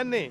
NA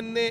NA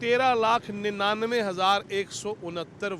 13,99,169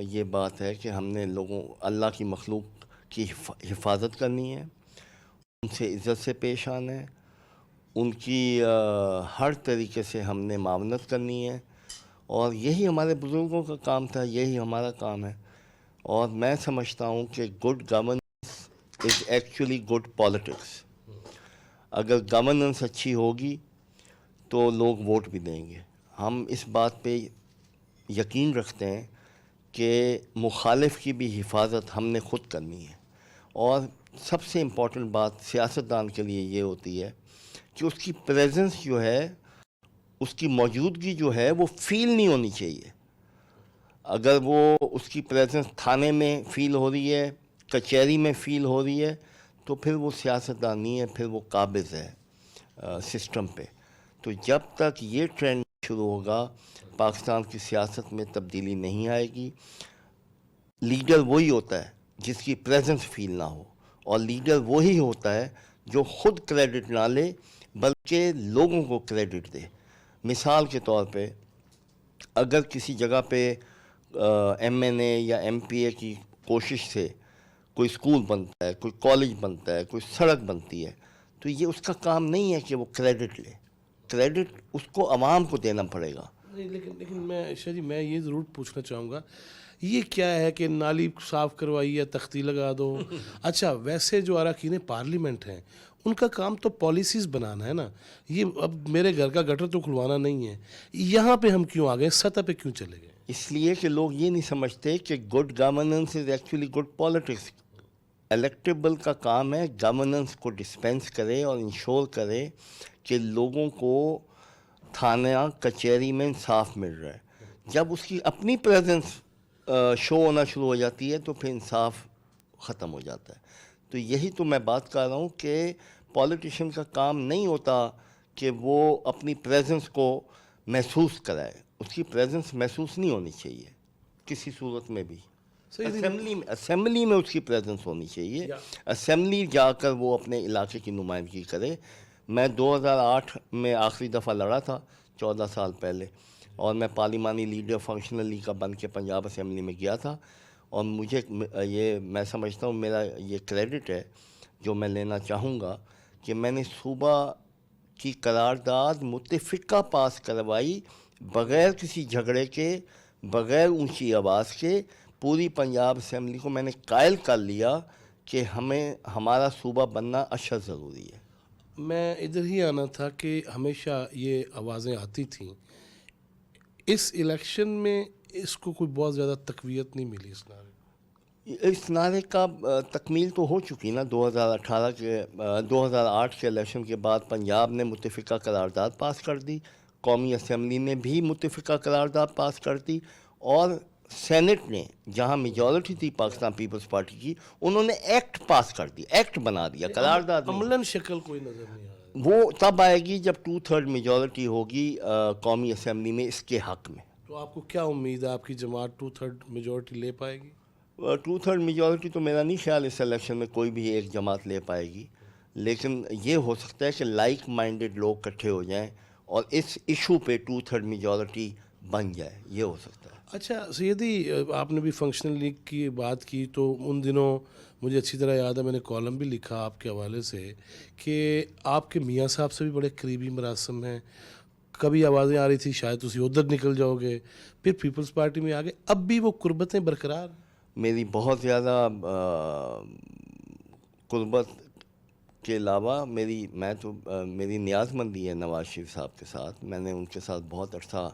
یہ بات ہے کہ ہم نے لوگوں اللہ کی مخلوق کی حفاظت کرنی ہے، ان سے عزت سے پیش آنا ہے، ان کی ہر طریقے سے ہم نے معاونت کرنی ہے، اور یہی ہمارے بزرگوں کا کام تھا، یہی ہمارا کام ہے. اور میں سمجھتا ہوں کہ good governance is actually good politics. اگر گورننس اچھی ہوگی تو لوگ ووٹ بھی دیں گے. ہم اس بات پہ یقین رکھتے ہیں کہ مخالف کی بھی حفاظت ہم نے خود کرنی ہے. اور سب سے امپورٹنٹ بات سیاستدان کے لیے یہ ہوتی ہے کہ اس کی پریزنس جو ہے، اس کی موجودگی جو ہے وہ فیل نہیں ہونی چاہیے. اگر وہ اس کی پریزنس تھانے میں فیل ہو رہی ہے، کچہری میں فیل ہو رہی ہے، تو پھر وہ سیاستدان نہیں ہے، پھر وہ قابض ہے سسٹم پہ. تو جب تک یہ ٹرینڈ شروع ہوگا پاکستان کی سیاست میں تبدیلی نہیں آئے گی. لیڈر وہی ہوتا ہے جس کی پریزنس فیل نہ ہو، اور لیڈر وہی ہوتا ہے جو خود کریڈٹ نہ لے بلکہ لوگوں کو کریڈٹ دے. مثال کے طور پہ اگر کسی جگہ پہ ایم این اے یا ایم پی اے کی کوشش سے کوئی اسکول بنتا ہے، کوئی کالج بنتا ہے، کوئی سڑک بنتی ہے، تو یہ اس کا کام نہیں ہے کہ وہ کریڈٹ لے. کریڈٹ اس کو عوام کو دینا پڑے گا. نہیں، لیکن میں شاہ جی میں یہ ضرور پوچھنا چاہوں گا، یہ کیا ہے کہ نالی صاف کروائی یا تختی لگا دو؟ اچھا، ویسے جو اراکین پارلیمنٹ ہیں ان کا کام تو پالیسیز بنانا ہے نا. یہ اب میرے گھر کا گٹر تو کھلوانا نہیں ہے. یہاں پہ ہم کیوں آ گئے، سطح پہ کیوں چلے گئے؟ اس لیے کہ لوگ یہ نہیں سمجھتے کہ good governance is actually good politics. Electable کا کام ہے گورننس کو ڈسپینس کرے اور انشور کرے کہ لوگوں کو تھانہ کچہری میں انصاف مل رہا ہے. جب اس کی اپنی پریزنس شو ہونا شروع ہو جاتی ہے تو پھر انصاف ختم ہو جاتا ہے. تو یہی تو میں بات کر رہا ہوں کہ پولیٹیشین کا کام نہیں ہوتا کہ وہ اپنی پریزنس کو محسوس کرائے. اس کی پریزنس محسوس نہیں ہونی چاہیے کسی صورت میں بھی. اسمبلی میں اس کی پریزنس ہونی چاہیے. اسمبلی جا کر وہ اپنے علاقے کی نمائندگی کرے. میں 2008 میں آخری دفعہ لڑا تھا، 14 سال پہلے، اور میں پارلیمانی لیڈر فنکشنلی کا بن کے پنجاب اسمبلی میں گیا تھا. اور مجھے یہ میں سمجھتا ہوں میرا یہ کریڈٹ ہے جو میں لینا چاہوں گا کہ میں نے صوبہ کی قرارداد متفقہ پاس کروائی بغیر کسی جھگڑے کے، بغیر اونچی آواز کے. پوری پنجاب اسمبلی کو میں نے قائل کر لیا کہ ہمیں ہمارا صوبہ بننا اشد ضروری ہے. میں ادھر ہی آنا تھا کہ ہمیشہ یہ آوازیں آتی تھیں. اس الیکشن میں اس کو کوئی بہت زیادہ تقویت نہیں ملی. اس نعرے کا تکمیل تو ہو چکی نا. 2008 کے الیکشن کے بعد پنجاب نے متفقہ قرارداد پاس کر دی، قومی اسمبلی نے بھی متفقہ قرارداد پاس کر دی، اور سینٹ نے جہاں میجورٹی تھی پاکستان پیپلز پارٹی کی، انہوں نے ایکٹ پاس کر دیا، ایکٹ بنا دیا، قرارداد نہیں. عملاً شکل کوئی نظر نہیں آ رہی. وہ تب آئے گی جب 2/3 میجورٹی ہوگی قومی اسمبلی میں اس کے حق میں. تو آپ کو کیا امید ہے آپ کی جماعت 2/3 میجورٹی لے پائے گی؟ 2/3 میجورٹی تو میرا نہیں خیال اس الیکشن میں کوئی بھی ایک جماعت لے پائے گی. لیکن یہ ہو سکتا ہے کہ لائک مائنڈڈ لوگ اکٹھے ہو جائیں اور اس ایشو پہ 2/3 میجورٹی بن جائے. یہ ہو سکتا ہے. اچھا سیدی، آپ نے بھی فنکشنل لیگ کی بات کی تو ان دنوں مجھے اچھی طرح یاد ہے میں نے کالم بھی لکھا آپ کے حوالے سے کہ آپ کے میاں صاحب سے بھی بڑے قریبی مراسم ہیں. کبھی آوازیں آ رہی تھی شاید تسی ادھر نکل جاؤ گے، پھر پیپلز پارٹی میں آگے، اب بھی وہ قربتیں برقرار؟ میری بہت زیادہ قربت کے علاوہ میری نیاز مندی ہے نواز شریف صاحب کے ساتھ. میں نے ان کے ساتھ بہت عرصہ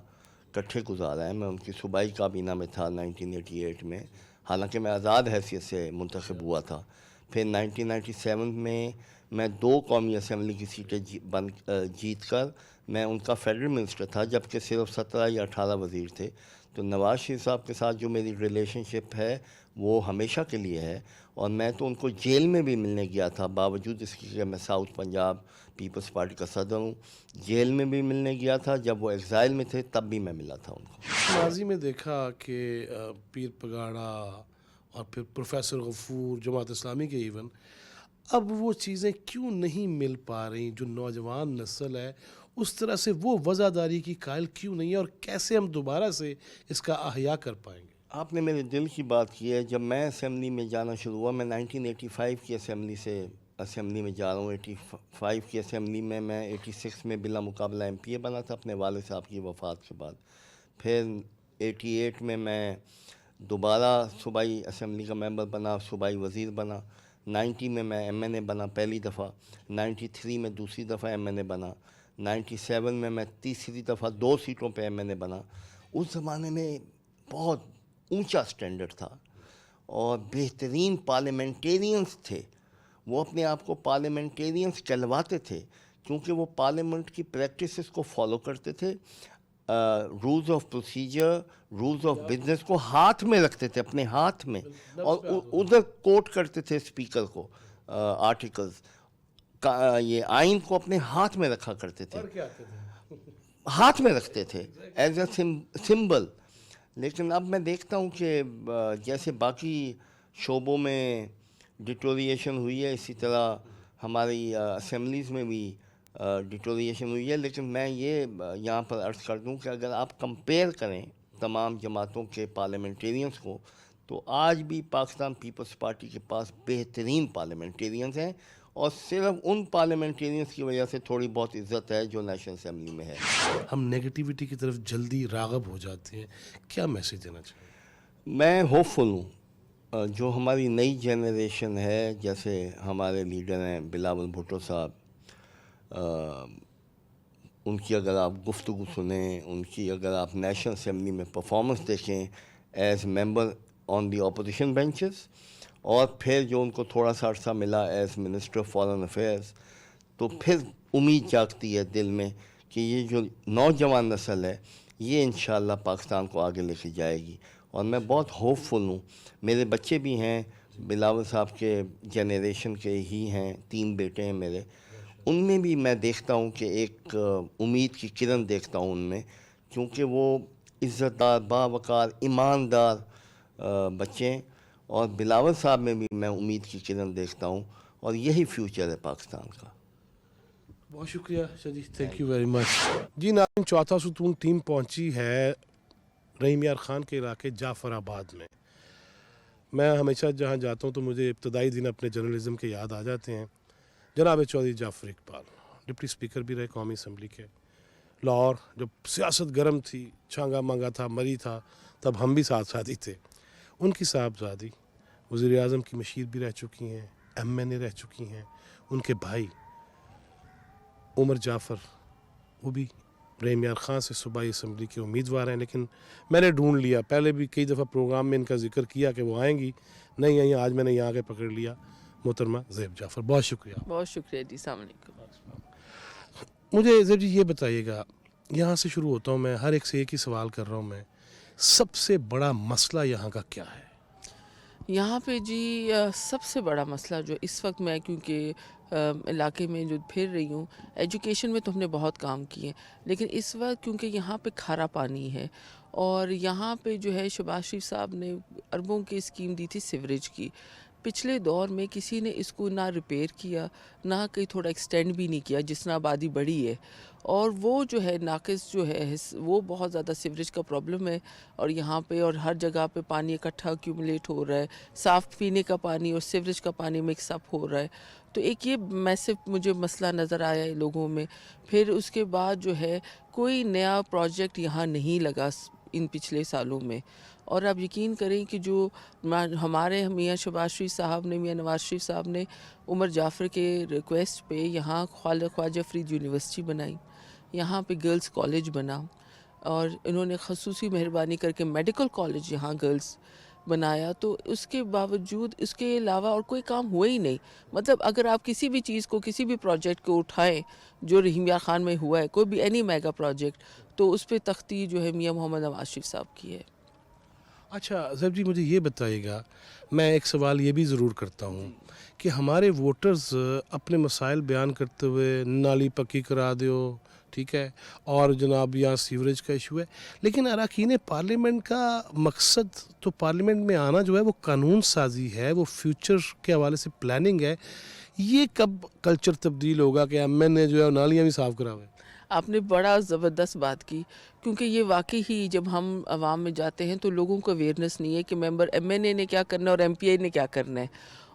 کٹھے گزارا ہے. میں ان کی صوبائی کابینہ میں تھا 1988 میں، حالانکہ میں آزاد حیثیت سے منتخب ہوا تھا. پھر 1997 میں 2 قومی اسمبلی کی سیٹیں جیت کر میں ان کا فیڈرل منسٹر تھا، جبکہ صرف 17 یا 18 وزیر تھے. تو نواز شریف صاحب کے ساتھ جو میری ریلیشن شپ ہے وہ ہمیشہ کے لیے ہے. اور میں تو ان کو جیل میں بھی ملنے گیا تھا، باوجود اس کی کہ میں ساؤتھ پنجاب پیپلز پارٹی کا صدر ہوں. جیل میں بھی ملنے گیا تھا، جب وہ ایگزائل میں تھے تب بھی میں ملا تھا ان کو. ماضی میں دیکھا کہ پیر پگاڑا اور پھر پروفیسر غفور جماعت اسلامی کے ایون، اب وہ چیزیں کیوں نہیں مل پا رہی؟ جو نوجوان نسل ہے اس طرح سے وہ وزاداری کی قائل کیوں نہیں ہے، اور کیسے ہم دوبارہ سے اس کا احیاء کر پائیں گے؟ آپ نے میرے دل کی بات کی ہے. جب میں اسمبلی میں جانا شروع ہوا، میں 1985 کی اسمبلی میں جا رہا ہوں. 85 کی اسمبلی میں 86 میں بلا مقابلہ ایم پی اے بنا تھا اپنے والد صاحب کی وفات کے بعد. پھر 88 میں دوبارہ صوبائی اسمبلی کا ممبر بنا، صوبائی وزیر بنا. 90 میں ایم این اے بنا پہلی دفعہ. 93 میں دوسری دفعہ ایم این اے بنا. 97 میں تیسری دفعہ 2 سیٹوں پہ ایم این اے بنا. اس زمانے میں بہت اونچا سٹینڈرڈ تھا اور بہترین پارلیمنٹیرینز تھے. وہ اپنے آپ کو پارلیمنٹیرینز کہلواتے تھے کیونکہ وہ پارلیمنٹ کی پریکٹسز کو فالو کرتے تھے. Rules of procedure, rules of business کو ہاتھ میں رکھتے تھے، اپنے ہاتھ میں، اور ادھر کوٹ کرتے تھے اسپیکر کو آرٹیکلز. یہ آئین کو اپنے ہاتھ میں رکھا کرتے تھے، ہاتھ میں رکھتے تھے ایز اے سمبل. لیکن اب میں دیکھتا ہوں کہ جیسے باقی شعبوں میں ڈیٹوریشن ہوئی ہے، اسی طرح ہماری اسمبلیز میں بھی ڈیٹوریشن ہوئی ہے. لیکن میں یہ یہاں پر عرض کر دوں کہ اگر آپ کمپیئر کریں تمام جماعتوں کے پارلیمنٹیرینز کو، تو آج بھی پاکستان پیپلز پارٹی کے پاس بہترین پارلیمنٹیرینز ہیں، اور صرف ان پارلیمنٹیرینز کی وجہ سے تھوڑی بہت عزت ہے جو نیشنل اسمبلی میں ہے. ہم نیگیٹیوٹی کی طرف جلدی راغب ہو جاتے ہیں، کیا میسیج دینا چاہیے؟ میں ہوپ فل ہوں. جو ہماری نئی جنریشن ہے، جیسے ہمارے لیڈر ہیں بلاول بھٹو صاحب، ان کی اگر آپ گفتگو سنیں، ان کی اگر آپ نیشنل اسمبلی میں پرفارمنس دیکھیں ایز ممبر آن دی اپوزیشن بینچز، اور پھر جو ان کو تھوڑا سا عرصہ ملا as minister of foreign affairs, تو پھر امید جاگتی ہے دل میں کہ یہ جو نوجوان نسل ہے یہ انشاءاللہ پاکستان کو آگے لے کے جائے گی. اور میں بہت ہوپ فل ہوں. میرے بچے بھی ہیں بلاول صاحب کے جنریشن کے ہی ہیں، 3 بیٹے ہیں میرے. ان میں بھی میں دیکھتا ہوں کہ ایک امید کی کرن دیکھتا ہوں ان میں، کیونکہ وہ عزت دار، باوقار، ایماندار بچے ہیں. اور بلاول صاحب میں بھی میں امید کی کرن دیکھتا ہوں، اور یہی فیوچر ہے پاکستان کا. بہت شکریہ جی، تھینک یو ویری مچ. جی ناظرین، چوتھا ستون ٹیم پہنچی ہے رحیم یار خان کے علاقے جعفر آباد میں. میں ہمیشہ جہاں جاتا ہوں تو مجھے ابتدائی دن اپنے جرنلزم کے یاد آ جاتے ہیں. جناب چودھری جعفر اقبال ڈپٹی اسپیکر بھی رہے قومی اسمبلی کے. لاہور جب سیاست گرم تھی، چھانگا مانگا تھا، مری تھا، تب ہم بھی ساتھ ساتھی تھے. ان کی صاحبزادی وزیر اعظم کی مشیر بھی رہ چکی ہیں، ایم این اے رہ چکی ہیں. ان کے بھائی عمر جعفر، وہ بھی رحیم یار خان سے صوبائی اسمبلی کے امیدوار ہیں. لیکن میں نے ڈھونڈ لیا، پہلے بھی کئی دفعہ پروگرام میں ان کا ذکر کیا کہ وہ آئیں گی، نہیں آئیں. آج میں نے یہاں کے پکڑ لیا محترمہ زیب جعفر. بہت شکریہ. بہت شکریہ جی، السلام علیکم. مجھے زیب جی یہ بتائیے گا، یہاں سے شروع ہوتا ہوں میں، ہر ایک سے ایک ہی سوال کر رہا ہوں میں، سب سے بڑا مسئلہ یہاں کا کیا ہے؟ یہاں پہ جی سب سے بڑا مسئلہ جو اس وقت میں کیونکہ علاقے میں جو پھر رہی ہوں، ایجوکیشن میں تو ہم نے بہت کام کیے، لیکن اس وقت کیونکہ یہاں پہ کھارا پانی ہے، اور یہاں پہ جو ہے شہباز شریف صاحب نے اربوں کی اسکیم دی تھی سیوریج کی. پچھلے دور میں کسی نے اس کو نہ ریپیئر کیا، نہ کہیں تھوڑا ایکسٹینڈ بھی نہیں کیا، جس طرح آبادی بڑی ہے. اور وہ جو ہے ناقص جو ہے وہ بہت زیادہ سیوریج کا پرابلم ہے. اور یہاں پہ اور ہر جگہ پہ پانی اکٹھا ایکیومولیٹ ہو رہا ہے، صاف پینے کا پانی اور سیوریج کا پانی مکس اپ ہو رہا ہے. تو ایک یہ میسو مجھے مسئلہ نظر آیا ہے لوگوں میں. پھر اس کے بعد جو ہے کوئی نیا پروجیکٹ یہاں نہیں لگا ان پچھلے سالوں میں. اور آپ یقین کریں کہ جو ہمارے میاں شہباز شریف صاحب نے، میاں نواز شریف صاحب نے عمر جعفر کے ریکویسٹ پہ یہاں خواجہ فرید یونیورسٹی بنائی، یہاں پہ گرلز کالج بنا، اور انہوں نے خصوصی مہربانی کر کے میڈیکل کالج یہاں گرلز بنایا. تو اس کے باوجود اس کے علاوہ اور کوئی کام ہوا ہی نہیں. مطلب اگر آپ کسی بھی چیز کو، کسی بھی پروجیکٹ کو اٹھائیں جو رحیم یار خان میں ہوا ہے، کوئی بھی اینی میگا پروجیکٹ، تو اس پہ تختی جو ہے میاں محمد نواز شریف صاحب کی ہے. اچھا زیب جی، مجھے یہ بتائیے گا، میں ایک سوال یہ بھی ضرور کرتا ہوں کہ ہمارے ووٹرز اپنے مسائل بیان کرتے ہوئے نالی پکی کرا دیو، ٹھیک ہے، اور جناب یہاں سیوریج کا ایشو ہے، لیکن اراکین پارلیمنٹ کا مقصد تو پارلیمنٹ میں آنا جو ہے وہ قانون سازی ہے، وہ فیوچر کے حوالے سے پلاننگ ہے. یہ کب کلچر تبدیل ہوگا کہ ایم این اے جو ہے نالیاں بھی صاف کراوے؟ آپ نے بڑا زبردست بات کی، کیونکہ یہ واقعی ہی جب ہم عوام میں جاتے ہیں تو لوگوں کو اویئرنیس نہیں ہے کہ ممبر ایم این اے نے کیا کرنا ہے اور ایم پی اے نے کیا کرنا ہے.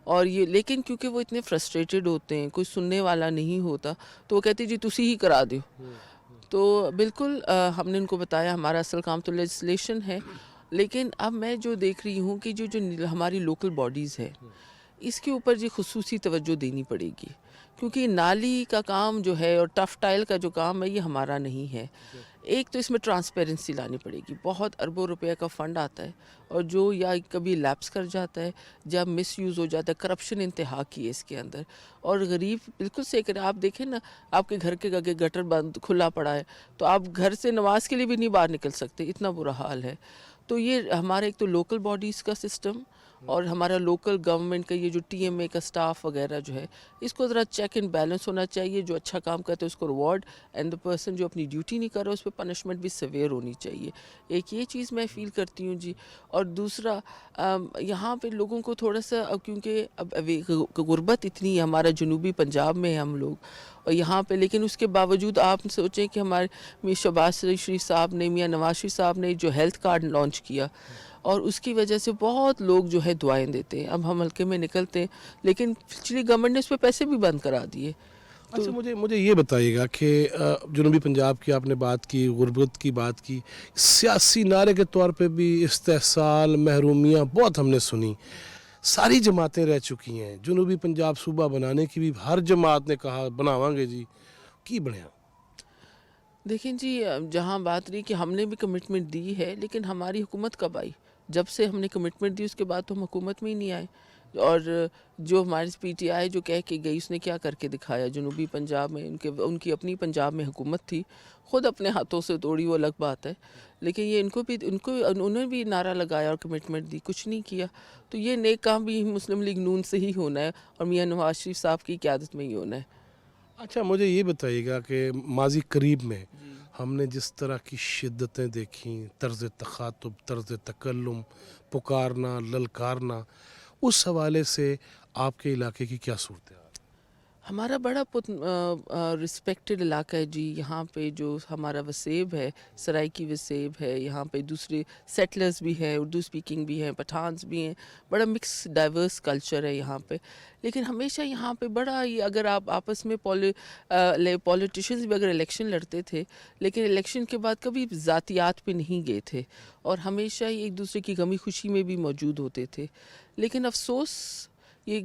اور یہ لیکن کیونکہ وہ اتنے فرسٹریٹڈ ہوتے ہیں, کوئی سننے والا نہیں ہوتا, تو وہ کہتے جی تسی ہی کرا دیو. تو بالکل ہم نے ان کو بتایا ہمارا اصل کام تو لیجسلیشن ہے, لیکن اب میں جو دیکھ رہی ہوں کہ جو ہماری لوکل باڈیز ہے اس کے اوپر جی خصوصی توجہ دینی پڑے گی, کیونکہ نالی کا کام جو ہے اور ٹف ٹائل کا جو کام ہے یہ ہمارا نہیں ہے. ایک تو اس میں ٹرانسپیرنسی لانی پڑے گی, بہت اربوں روپے کا فنڈ آتا ہے اور جو یا کبھی لیپس کر جاتا ہے, جب مس یوز ہو جاتا ہے, کرپشن انتہا کی ہے اس کے اندر. اور غریب بالکل سے کریں, آپ دیکھیں نا آپ کے گھر کے آگے گٹر بند کھلا پڑا ہے تو آپ گھر سے نماز کے لیے بھی نہیں باہر نکل سکتے, اتنا برا حال ہے. تو یہ ہمارا ایک تو لوکل باڈیز کا سسٹم اور ہمارا لوکل گورنمنٹ کا یہ جو ٹی ایم اے کا سٹاف وغیرہ جو ہے اس کو ذرا چیک اینڈ بیلنس ہونا چاہیے. جو اچھا کام کرتے ہیں اس کو ریوارڈ, اینڈ دا پرسن جو اپنی ڈیوٹی نہیں کر رہا اس پہ پنشمنٹ بھی سیویئر ہونی چاہیے. ایک یہ چیز میں فیل کرتی ہوں جی. اور دوسرا یہاں پہ لوگوں کو تھوڑا سا, کیونکہ اب غربت اتنی ہے, ہمارا جنوبی پنجاب میں ہم لوگ اور یہاں پہ, لیکن اس کے باوجود آپ سوچیں کہ ہمارے میر شہباز شریف صاحب نے, میاں نواز شریف صاحب نے جو ہیلتھ کارڈ لانچ کیا اور اس کی وجہ سے بہت لوگ جو ہے دعائیں دیتے ہیں. اب ہم حلقے میں نکلتے ہیں لیکن پچھلی گورنمنٹ نے اس پہ پیسے بھی بند کرا دیے. اچھا مجھے یہ بتائیے گا کہ جنوبی پنجاب کی آپ نے بات کی, غربت کی بات کی, سیاسی نعرے کے طور پہ بھی استحصال, محرومیاں بہت ہم نے سنی. ساری جماعتیں رہ چکی ہیں, جنوبی پنجاب صوبہ بنانے کی بھی ہر جماعت نے کہا بناواں گے جی, کی بنیا؟ دیکھیں جی, جہاں بات رہی کہ ہم نے بھی کمٹمنٹ دی ہے, لیکن ہماری حکومت کب آئی؟ جب سے ہم نے کمٹمنٹ دی اس کے بعد تو ہم حکومت میں ہی نہیں آئے. اور جو ہماری پی ٹی آئی جو کہہ کے گئی اس نے کیا کر کے دکھایا؟ جنوبی پنجاب میں ان کی اپنی پنجاب میں حکومت تھی, خود اپنے ہاتھوں سے توڑی, وہ الگ بات ہے. لیکن یہ انہوں نے بھی نعرہ لگایا اور کمٹمنٹ دی, کچھ نہیں کیا. تو یہ نیک کام بھی مسلم لیگ نون سے ہی ہونا ہے اور میاں نواز شریف صاحب کی قیادت میں ہی ہونا ہے. اچھا مجھے یہ بتائیے گا کہ ماضی قریب میں ہم نے جس طرح کی شدتیں دیکھیں, طرز تخاطب, طرز تکلم, پکارنا, للکارنا, اس حوالے سے آپ کے علاقے کی کیا صورت ہے؟ ہمارا بڑا رسپیکٹڈ علاقہ ہے جی. یہاں پہ جو ہمارا وسیب ہے, سرائکی وسیب ہے, یہاں پہ دوسرے سیٹلرز بھی ہیں, اردو سپیکنگ بھی ہیں, پٹھانس بھی ہیں, بڑا مکس ڈائیورس کلچر ہے یہاں پہ. لیکن ہمیشہ یہاں پہ بڑا ہی, اگر آپ آپس میں پولیٹیشنز بھی اگر الیکشن لڑتے تھے, لیکن الیکشن کے بعد کبھی ذاتیات پہ نہیں گئے تھے اور ہمیشہ ہی ایک دوسرے کی غمی خوشی میں بھی موجود ہوتے تھے. لیکن افسوس یہ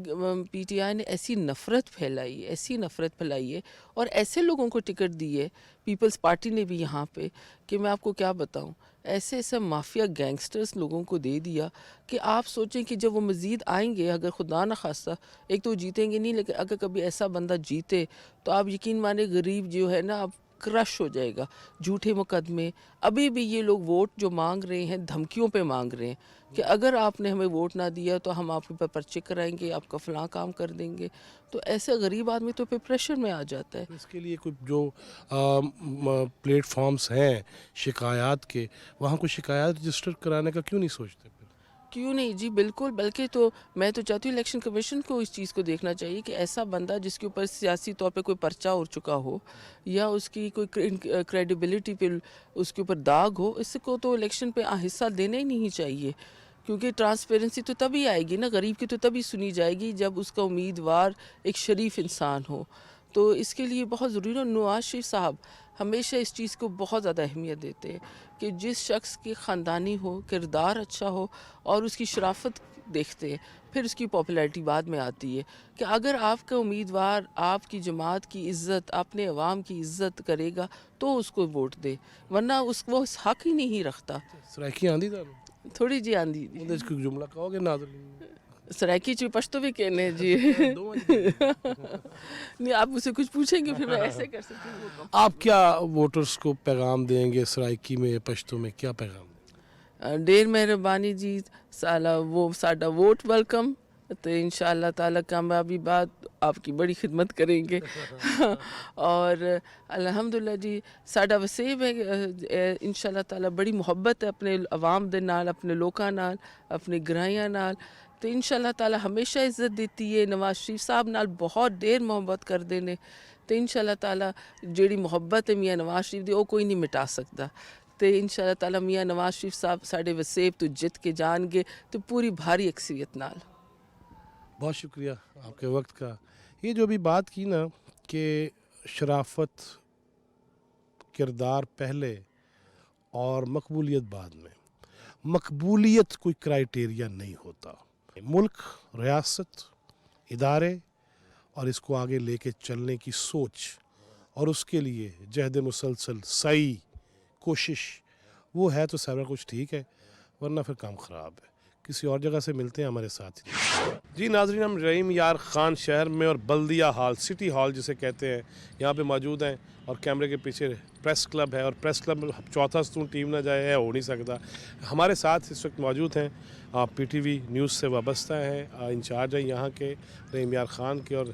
پی ٹی آئی نے ایسی نفرت پھیلائی ہے اور ایسے لوگوں کو ٹکٹ دی ہے, پیپلز پارٹی نے بھی یہاں پہ, کہ میں آپ کو کیا بتاؤں, ایسے مافیا گینگسٹرز لوگوں کو دے دیا کہ آپ سوچیں کہ جب وہ مزید آئیں گے, اگر خدا نہ خواستہ, ایک تو جیتیں گے نہیں, لیکن اگر کبھی ایسا بندہ جیتے تو آپ یقین مانے غریب جو ہے نا اب کرش ہو جائے گا. جھوٹے مقدمے, ابھی بھی یہ لوگ ووٹ جو مانگ رہے ہیں دھمکیوں پہ مانگ رہے ہیں کہ اگر آپ نے ہمیں ووٹ نہ دیا تو ہم آپ کے پرچے کرائیں گے, آپ کا فلاں کام کر دیں گے. تو ایسے غریب آدمی تو پھر پریشر میں آ جاتا ہے. اس کے لیے کچھ جو پلیٹ فارمز ہیں شکایات کے, وہاں کوئی شکایات رجسٹر کرانے کا کیوں نہیں سوچتے؟ کیوں نہیں جی, بالکل. بلکہ تو میں تو چاہتی ہوں الیکشن کمیشن کو اس چیز کو دیکھنا چاہیے کہ ایسا بندہ جس کے اوپر سیاسی طور پہ کوئی پرچہ ہو چکا ہو یا اس کی کوئی کریڈیبلٹی پہ اس کے اوپر داغ ہو, اس کو تو الیکشن پہ حصہ دینا ہی نہیں چاہیے. کیونکہ ٹرانسپیرنسی تو تبھی آئے گی نا, غریب کی تو تبھی سنی جائے گی جب اس کا امیدوار ایک شریف انسان ہو. تو اس کے لیے بہت ضروری ہے. نواز شریف صاحب ہمیشہ اس چیز کو بہت زیادہ اہمیت دیتے ہیں کہ جس شخص کی خاندانی ہو, کردار اچھا ہو اور اس کی شرافت دیکھتے ہیں, پھر اس کی پاپولیرٹی بعد میں آتی ہے. کہ اگر آپ کا امیدوار آپ کی جماعت کی عزت, اپنے عوام کی عزت کرے گا تو اس کو ووٹ دے, ورنہ وہ حق ہی نہیں رکھتا. سرائکی آندھی تھا تھوڑی جی آندھی کوئی جملہ کہو گے ناظرین؟ سرائکی چی پشتو بھی کہنے جی. نہیں, آپ مجھ سے کچھ پوچھیں گے پھر میں ایسے کر سکتی ہوں. آپ کیا ووٹرز کو پیغام دیں گے سرائکی میں, پشتو میں کیا پیغام دیں؟ ڈیر مہربانی جی, ساڈا ووٹ ویلکم, تو انشاءاللہ تعالی کامیابی بعد آپ کی بڑی خدمت کریں گے. اور الحمدللہ جی ساڈا وسیب ہے انشاءاللہ تعالی, بڑی محبت ہے اپنے عوام دے نال, اپنے لوکاں نال, اپنے گرائیاں نال. تو انشاءاللہ تعالی ہمیشہ عزت دیتی ہے. نواز شریف صاحب نال بہت دیر محبت کر دینے, تو انشاءاللہ تعالی جیڑی محبت ہے میاں نواز شریف دی وہ کوئی نہیں مٹا سکتا. تے انشاءاللہ تعالی میاں نواز شریف صاحب ساڈے وسیب تو جت کے جان گے تو پوری بھاری اکثریت نال. بہت شکریہ آپ کے وقت کا. یہ جو بھی بات کی نا کہ شرافت کردار پہلے اور مقبولیت بعد میں. مقبولیت کوئی کرائیٹیریا نہیں ہوتا. ملک، ریاست، ادارے اور اس کو آگے لے کے چلنے کی سوچ اور اس کے لیے جہد مسلسل سعی کوشش وہ ہے تو سارا کچھ ٹھیک ہے، ورنہ پھر کام خراب ہے. کسی اور جگہ سے ملتے ہیں ہمارے ساتھ. جی ناظرین، ہم رحیم یار خان شہر میں اور بلدیہ ہال، سٹی ہال جسے کہتے ہیں، یہاں پہ موجود ہیں اور کیمرے کے پیچھے پریس کلب ہے اور پریس کلب میں چوتھا ستون ٹیم نہ جائے ہے ہو نہیں سکتا. ہمارے ساتھ اس وقت موجود ہیں پی ٹی وی نیوز سے وابستہ ہیں، انچارج ہیں یہاں کے رحیم یار خان کے اور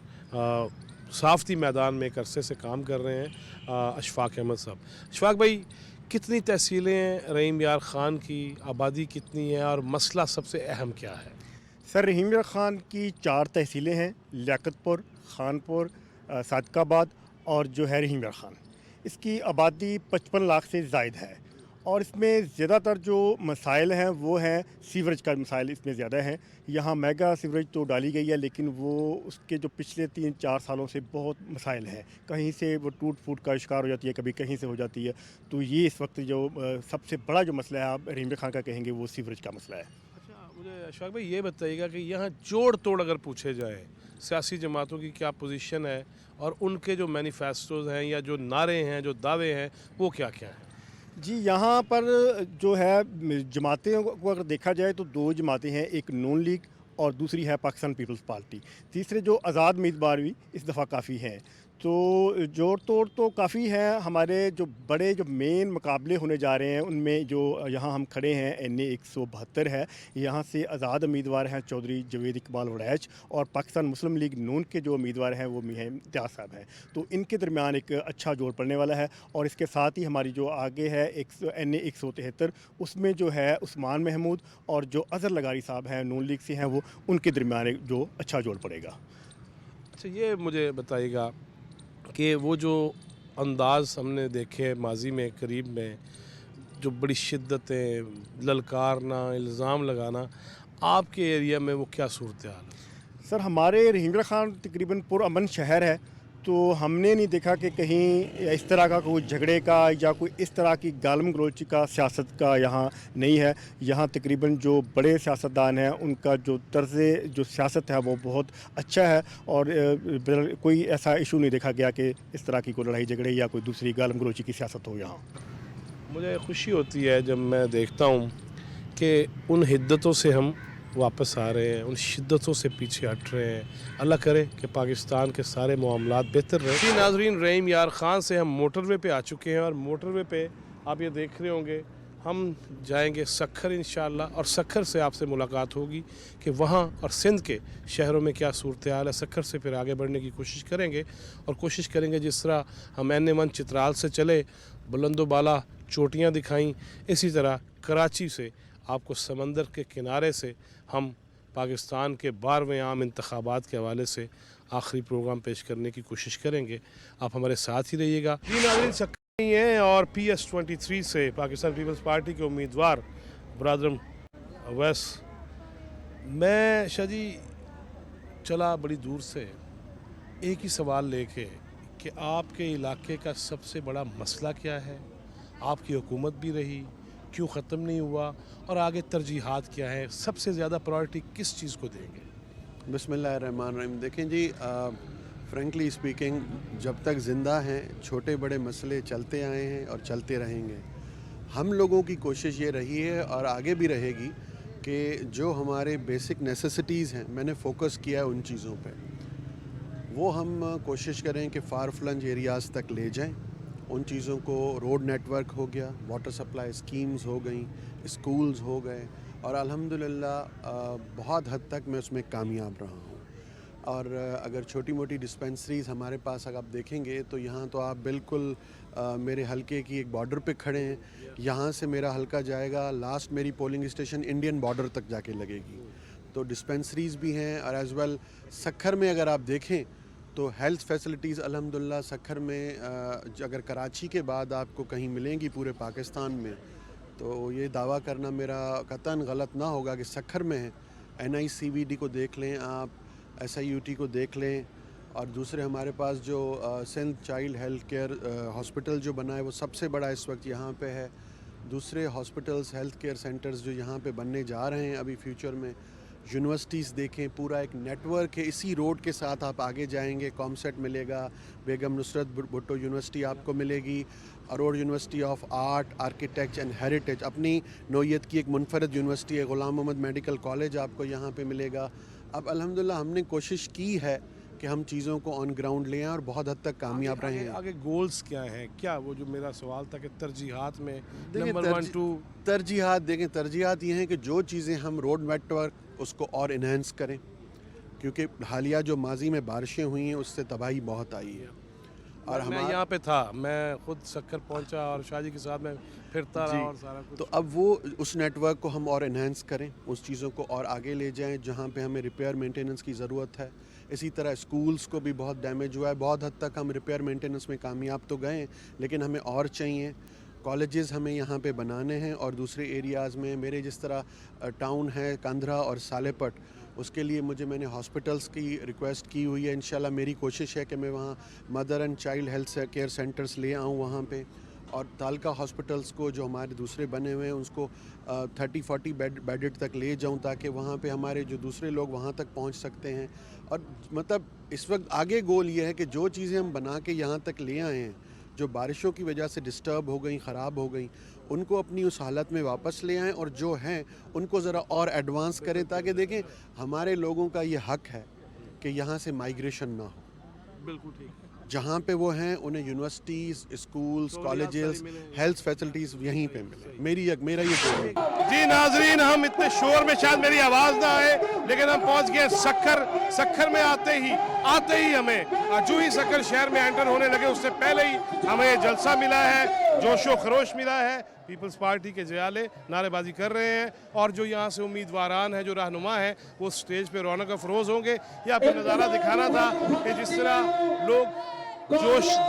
صحافتی میدان میں ایک عرصے سے کام کر رہے ہیں اشفاق احمد صاحب. اشفاق بھائی، کتنی تحصیلیں ہیں رحیم یار خان کی، آبادی کتنی ہے اور مسئلہ سب سے اہم کیا ہے؟ سر، رحیم یار خان کی 4 تحصیلیں ہیں، لیاقت پور، خان پور، صادق آباد اور جو ہے رحیم یار خان. اس کی آبادی 55 لاکھ سے زائد ہے اور اس میں زیادہ تر جو مسائل ہیں وہ ہیں سیوریج کا مسائل اس میں زیادہ ہیں. یہاں میگا سیوریج تو ڈالی گئی ہے لیکن وہ اس کے جو پچھلے 3-4 سالوں سے بہت مسائل ہیں. کہیں سے وہ ٹوٹ پھوٹ کا شکار ہو جاتی ہے، کبھی کہیں سے ہو جاتی ہے. تو یہ اس وقت جو سب سے بڑا جو مسئلہ ہے آپ رحیم یار خان کا کہیں گے وہ سیوریج کا مسئلہ ہے. اچھا، مجھے اشفاق بھائی یہ بتائیے گا کہ یہاں جوڑ توڑ اگر پوچھے جائے سیاسی جماعتوں کی کیا پوزیشن ہے اور ان کے جو مینیفیسٹوز ہیں یا جو نعرے ہیں، جو دعوے ہیں، وہ کیا کیا ہیں؟ جی، یہاں پر جو ہے جماعتیں کو اگر دیکھا جائے تو 2 جماعتیں ہیں، ایک نون لیگ اور دوسری ہے پاکستان پیپلز پارٹی. تیسرے جو آزاد امیدوار بھی اس دفعہ کافی ہیں. تو جوڑ توڑ تو کافی ہے. ہمارے جو بڑے جو مین مقابلے ہونے جا رہے ہیں ان میں جو یہاں ہم کھڑے ہیں NA 172 ہے. یہاں سے آزاد امیدوار ہیں چودھری جاوید اقبال وڑیچ اور پاکستان مسلم لیگ نون کے جو امیدوار ہیں وہ میاں امتیاز صاحب ہیں. تو ان کے درمیان ایک اچھا جوڑ پڑنے والا ہے. اور اس کے ساتھ ہی ہماری جو آگے ہے NA 173 اس میں جو ہے عثمان محمود اور جو اظہر لغاری صاحب ہیں نون لیگ سے ہیں وہ ان کے درمیان ایک جو اچھا جوڑ پڑے گا. اچھا، یہ مجھے بتائیے گا کہ وہ جو انداز ہم نے دیکھے ماضی میں قریب میں، جو بڑی شدتیں، للکارنا، الزام لگانا، آپ کے ایریا میں وہ کیا صورتحال ہے؟ سر، ہمارے رحیم یار خان تقریباً پرامن شہر ہے تو ہم نے نہیں دیکھا کہ کہیں اس طرح کا کوئی جھگڑے کا یا کوئی اس طرح کی گالم گلوچی کا سیاست کا یہاں نہیں ہے. یہاں تقریباً جو بڑے سیاستدان ہیں ان کا جو طرز جو سیاست ہے وہ بہت اچھا ہے اور کوئی ایسا ایشو نہیں دیکھا گیا کہ اس طرح کی کوئی لڑائی جھگڑے یا کوئی دوسری گالم گلوچی کی سیاست ہو. یہاں مجھے خوشی ہوتی ہے جب میں دیکھتا ہوں کہ ان حدتوں سے ہم واپس آ رہے ہیں، ان شدتوں سے پیچھے ہٹ رہے ہیں. اللہ کرے کہ پاکستان کے سارے معاملات بہتر رہیں. جی ناظرین، رحیم یار خان سے ہم موٹر وے پہ آ چکے ہیں اور موٹر وے پہ آپ یہ دیکھ رہے ہوں گے ہم جائیں گے سکھر انشاءاللہ، اور سکھر سے آپ سے ملاقات ہوگی کہ وہاں اور سندھ کے شہروں میں کیا صورتحال ہے. سکھر سے پھر آگے بڑھنے کی کوشش کریں گے اور کوشش کریں گے جس طرح ہم NA 1 چترال سے چلے، بلند و بالا چوٹیاں دکھائیں، اسی طرح کراچی سے آپ کو سمندر کے کنارے سے ہم پاکستان کے 12ویں عام انتخابات کے حوالے سے آخری پروگرام پیش کرنے کی کوشش کریں گے. آپ ہمارے ساتھ ہی رہیے گا. جی ناظرین، سکھر ہیں اور PS 23 سے پاکستان پیپلز پارٹی کے امیدوار برادرم اویس. میں شاہ جی چلا بڑی دور سے ایک ہی سوال لے کے کہ آپ کے علاقے کا سب سے بڑا مسئلہ کیا ہے، آپ کی حکومت بھی رہی، کیوں ختم نہیں ہوا، اور آگے ترجیحات کیا ہیں، سب سے زیادہ پرائرٹی کس چیز کو دیں گے؟ بسم اللہ الرحمن الرحیم. دیکھیں جی، فرینکلی اسپیکنگ جب تک زندہ ہیں چھوٹے بڑے مسئلے چلتے آئے ہیں اور چلتے رہیں گے. ہم لوگوں کی کوشش یہ رہی ہے اور آگے بھی رہے گی کہ جو ہمارے بیسک نیسیسٹیز ہیں میں نے فوکس کیا ہے ان چیزوں پہ، وہ ہم کوشش کریں کہ فار فلنج ایریاز تک لے جائیں. ان چیزوں کو روڈ نیٹ ورک ہو گیا، واٹر سپلائی اسکیمز ہو گئیں، اسکولز ہو گئے، اور الحمدللہ بہت حد تک میں اس میں کامیاب رہا ہوں. اور اگر چھوٹی موٹی ڈسپینسریز ہمارے پاس اگر آپ دیکھیں گے تو یہاں تو آپ بالکل میرے حلقے کی ایک بارڈر پہ کھڑے ہیں. یہاں سے میرا حلقہ جائے گا، لاسٹ میری پولنگ اسٹیشن انڈین بارڈر تک جا کے لگے گی. تو ڈسپینسریز بھی ہیں اور ایز ویل سکھر میں اگر آپ دیکھیں تو ہیلتھ فیسلٹیز الحمدللہ سکھر میں اگر کراچی کے بعد آپ کو کہیں ملیں گی پورے پاکستان میں تو یہ دعویٰ کرنا میرا قطعاً غلط نہ ہوگا کہ سکھر میں ہے. NICVD کو دیکھ لیں آپ, SIUT کو دیکھ لیں, اور دوسرے ہمارے پاس جو Sindh child health care hospital جو بنا ہے وہ سب سے بڑا اس وقت یہاں پہ ہے. دوسرے ہاسپٹلز ہیلتھ کیئر سینٹرز جو یہاں پہ بننے جا رہے ہیں ابھی فیوچر میں. یونیورسٹیز دیکھیں, پورا ایک نیٹ ورک ہے. اسی روڈ کے ساتھ آپ آگے جائیں گے, کامسیٹ ملے گا, بیگم نصرت بھٹو یونیورسٹی آپ کو ملے گی, Aror university of art, architecture and heritage اپنی نوعیت کی ایک منفرد یونیورسٹی ہے. غلام محمد میڈیکل کالج آپ کو یہاں پہ ملے گا. اب الحمدللہ ہم نے کوشش کی ہے کہ ہم چیزوں کو آن گراؤنڈ لے آئیں اور بہت حد تک کامیاب رہے ہیں. آگے گولز کیا ہیں, کیا وہ جو میرا سوال تھا کہ ترجیحات میں دیکھیں نمبر 1 2 ترجیحات دیکھیں, ترجیحات یہ ہیں کہ جو چیزیں ہم روڈ نیٹ ورک اس کو اور انہینس کریں, کیونکہ حالیہ جو ماضی میں بارشیں ہوئی ہیں اس سے تباہی بہت آئی ہے. اور میں یہاں پہ تھا, میں خود سکھر پہنچا اور شاہ جی کے ساتھ میں پھرتا رہا اور سارا کچھ. تو اب وہ اس نیٹ ورک کو ہم اور انہینس کریں, اس چیزوں کو اور آگے لے جائیں جہاں پہ ہمیں ریپیئر مینٹیننس کی ضرورت ہے. اسی طرح اسکولز کو بھی بہت ڈیمیج ہوا ہے, بہت حد تک ہم ریپیئر مینٹیننس میں کامیاب تو گئے ہیں لیکن ہمیں اور چاہیے. کالجز ہمیں یہاں پہ بنانے ہیں اور دوسرے ایریاز میں میرے جس طرح ٹاؤن ہے کاندھرا اور سالے پٹ, اس کے لیے میں نے ہاسپٹلس کی ریکویسٹ کی ہوئی ہے. انشاءاللہ میری کوشش ہے کہ میں وہاں mother and child health care centres لے آؤں وہاں پہ, اور تعلقہ ہاسپٹلس کو جو ہمارے دوسرے بنے ہوئے ہیں اس کو 30-40 بیڈڈ تک لے جاؤں تاکہ وہاں پہ ہمارے جو دوسرے لوگ وہاں تک پہنچ سکتے ہیں. اور مطلب اس وقت آگے گول یہ ہے کہ جو چیزیں ہم بنا کے یہاں تک لے آئے ہیں جو بارشوں کی وجہ سے ڈسٹرب ہو گئیں, خراب ہو گئیں, ان کو اپنی اس حالت میں واپس لے آئیں اور جو ہیں ان کو ذرا اور ایڈوانس کریں تاکہ دیکھیں ہمارے لوگوں کا یہ حق ہے کہ یہاں سے مائیگریشن نہ ہو. بالکل ٹھیک. جہاں پہ وہ ہیں انہیں universities, schools, colleges, health facilities یہیں پہ ملیں. میرا یہ گول ہے. جی ناظرین, ہم اتنے شور میں شاید میری آواز نہ آئے لیکن ہم پہنچ گئے سکھر میں. آتے ہی ہمیں جو ہی سکھر شہر میں انٹر ہونے لگے اس سے پہلے ہی ہمیں یہ جلسہ ملا ہے, جوش و خروش ملا ہے. پیپلز پارٹی کے جیالے نعرے بازی کر رہے ہیں اور جو یہاں سے امیدواران ہیں, جو رہنما ہیں, وہ سٹیج پہ رونق افروز ہوں گے. یہ آپ کو نظارہ دکھانا تھا کہ جس طرح لوگ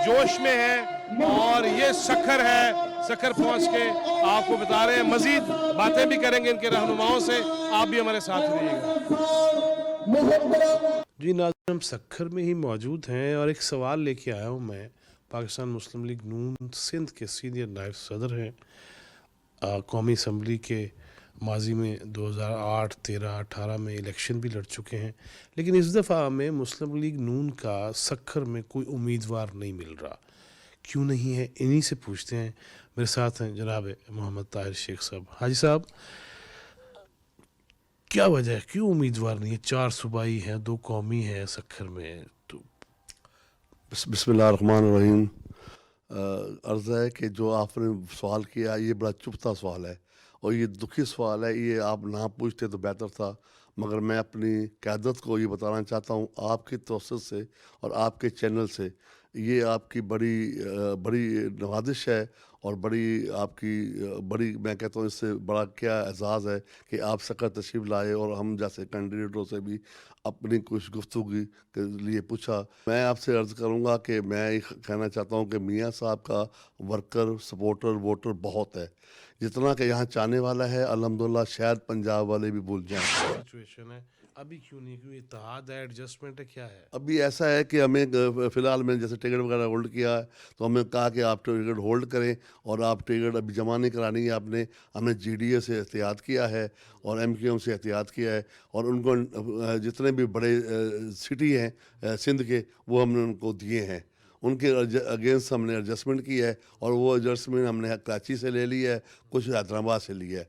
جوش میں ہیں. اور یہ سکھر ہے, سکھر پہنچ کے آپ کو بتا رہے ہیں, مزید باتیں بھی کریں گے ان کے رہنماؤں سے. آپ بھی ہمارے ساتھ رہیے گا. جی ناظرین, ہم سکھر میں ہی موجود ہیں اور ایک سوال لے کے آیا ہوں میں. پاکستان مسلم لیگ نون سندھ کے سینئر نائب صدر ہیں, قومی اسمبلی کے ماضی میں 2008, 13, 18 میں الیکشن بھی لڑ چکے ہیں, لیکن اس دفعہ ہمیں مسلم لیگ نون کا سکھر میں کوئی امیدوار نہیں مل رہا. کیوں نہیں ہے, انہی سے پوچھتے ہیں. میرے ساتھ ہیں جناب محمد طاہر شیخ صاحب. حاجی صاحب, کیا وجہ ہے, کیوں امیدوار نہیں ہے؟ 4 صوبائی ہیں, 2 قومی ہیں سکھر میں. تو بسم اللہ الرحمن الرحیم. عرض ہے کہ جو آپ نے سوال کیا یہ بڑا چبھتا سوال ہے اور یہ دکھی سوال ہے. یہ آپ نہ پوچھتے تو بہتر تھا, مگر میں اپنی قیادت کو یہ بتانا چاہتا ہوں آپ کی توسط سے اور آپ کے چینل سے. یہ آپ کی بڑی نوازش ہے اور بڑی میں کہتا ہوں اس سے بڑا کیا اعزاز ہے کہ آپ سکھر تشریف لائے اور ہم جیسے کینڈیڈیٹوں سے بھی اپنی کچھ گفتگو کے لیے پوچھا. میں آپ سے عرض کروں گا کہ میں یہ کہنا چاہتا ہوں کہ میاں صاحب کا ورکر, سپورٹر, ووٹر بہت ہے. جتنا کہ یہاں چاہنے والا ہے الحمدللہ شاید پنجاب والے بھی بھول جائیں. سچویشن ہے ابھی کیوں نہیں, کیوں اتحاد ہے, ایڈجسٹمنٹ ہے, کیا ہے؟ ابھی ایسا ہے کہ ہمیں فی الحال میں جیسے ٹکٹ وغیرہ ہولڈ کیا ہے تو ہمیں کہا کہ آپ ٹکٹ ہولڈ کریں اور آپ ٹکٹ ابھی جمع نہیں کرانی ہے آپ نے. ہم نے GDA سے احتیاط کیا ہے اور MQM سے احتیاط کیا ہے اور ان کو جتنے بھی بڑے سٹی ہیں سندھ کے وہ ہم نے ان کو دیے ہیں. ان کے اگینسٹ ہم نے ایڈجسٹمنٹ کی ہے اور وہ ایڈجسٹمنٹ ہم نے کراچی سے لے لی ہے, کچھ حیدرآباد سے لی ہے.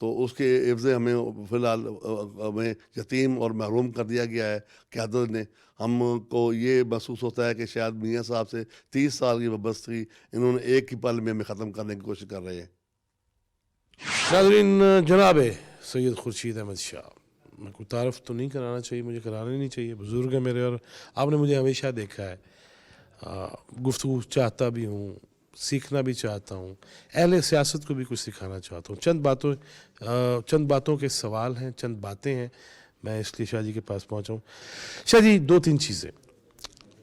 تو اس کے عوض ہمیں فی الحال ہمیں یتیم اور محروم کر دیا گیا ہے قیادت نے. ہم کو یہ محسوس ہوتا ہے کہ شاید میاں صاحب سے 30 سال کی وابستگی انہوں نے ایک ہی پل میں ہمیں ختم کرنے کی کوشش کر رہے ہیں. ناظرین, جناب سید خورشید احمد شاہ, میں کوئی تعارف تو نہیں کرانا چاہیے, مجھے کرانا نہیں چاہیے, بزرگ ہیں میرے اور آپ نے مجھے ہمیشہ دیکھا ہے, گفتگو چاہتا بھی ہوں, سیکھنا بھی چاہتا ہوں, اہل سیاست کو بھی کچھ سکھانا چاہتا ہوں. چند باتوں کے سوال ہیں, چند باتیں ہیں, میں اس لیے شاہ جی کے پاس پہنچا ہوں. شاہ جی, 2-3 چیزیں.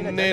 NA